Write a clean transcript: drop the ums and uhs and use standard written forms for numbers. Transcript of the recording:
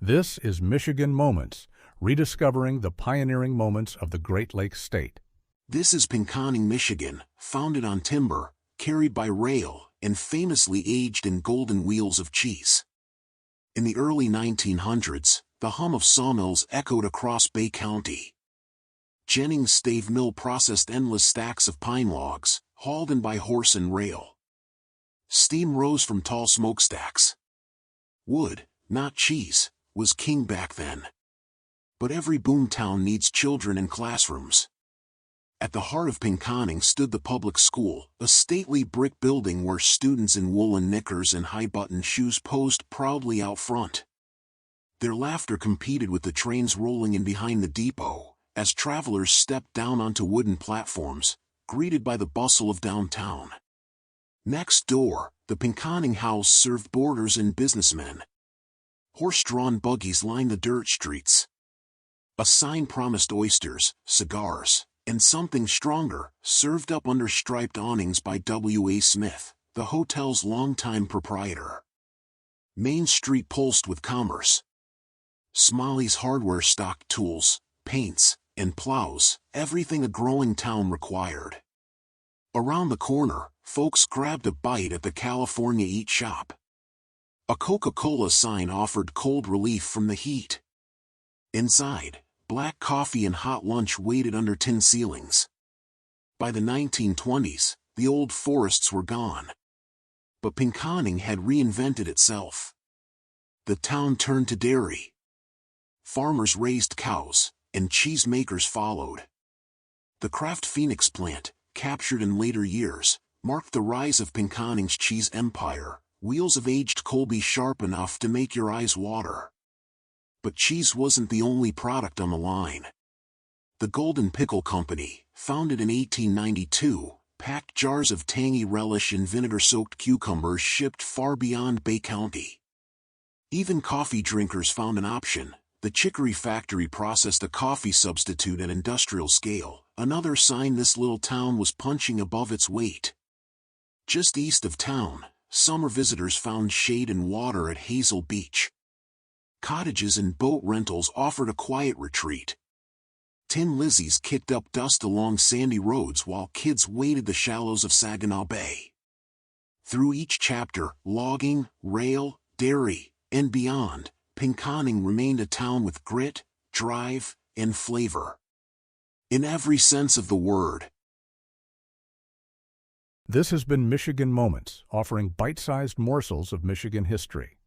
This is Michigan Moments, rediscovering the pioneering moments of the Great Lakes State. This is Pinconning, Michigan, founded on timber, carried by rail, and famously aged in golden wheels of cheese. In the early 1900s, the hum of sawmills echoed across Bay County. Jennings' stave mill processed endless stacks of pine logs, hauled in by horse and rail. Steam rose from tall smokestacks. Wood, not cheese, was king back then. But every boomtown needs children and classrooms. At the heart of Pinconning stood the public school, a stately brick building where students in woolen knickers and high-button shoes posed proudly out front. Their laughter competed with the trains rolling in behind the depot, as travelers stepped down onto wooden platforms, greeted by the bustle of downtown. Next door, the Pinconning house served boarders and businessmen. Horse-drawn buggies lined the dirt streets. A sign promised oysters, cigars, and something stronger, served up under striped awnings by W.A. Smith, the hotel's longtime proprietor. Main Street pulsed with commerce. Smalley's hardware stocked tools, paints, and plows, everything a growing town required. Around the corner, folks grabbed a bite at the California Eat Shop. A Coca-Cola sign offered cold relief from the heat. Inside, black coffee and hot lunch waited under tin ceilings. By the 1920s, the old forests were gone. But Pinconning had reinvented itself. The town turned to dairy. Farmers raised cows, and cheesemakers followed. The Kraft Phoenix plant, captured in later years, marked the rise of Pinconning's cheese empire, wheels of aged Colby sharp enough to make your eyes water. But cheese wasn't the only product on the line. The Golden Pickle Company, founded in 1892, packed jars of tangy relish and vinegar-soaked cucumbers shipped far beyond Bay County. Even coffee drinkers found an option. The Chicory factory processed a coffee substitute at industrial scale, another sign this little town was punching above its weight. Just east of town, summer visitors found shade and water at Hazel Beach. Cottages and boat rentals offered a quiet retreat. Tin Lizzies kicked up dust along sandy roads while kids waded the shallows of Saginaw Bay. Through each chapter, logging, rail, dairy, and beyond, Pinconning remained a town with grit, drive, and flavor. In every sense of the word. This has been Michigan Moments, offering bite-sized morsels of Michigan history.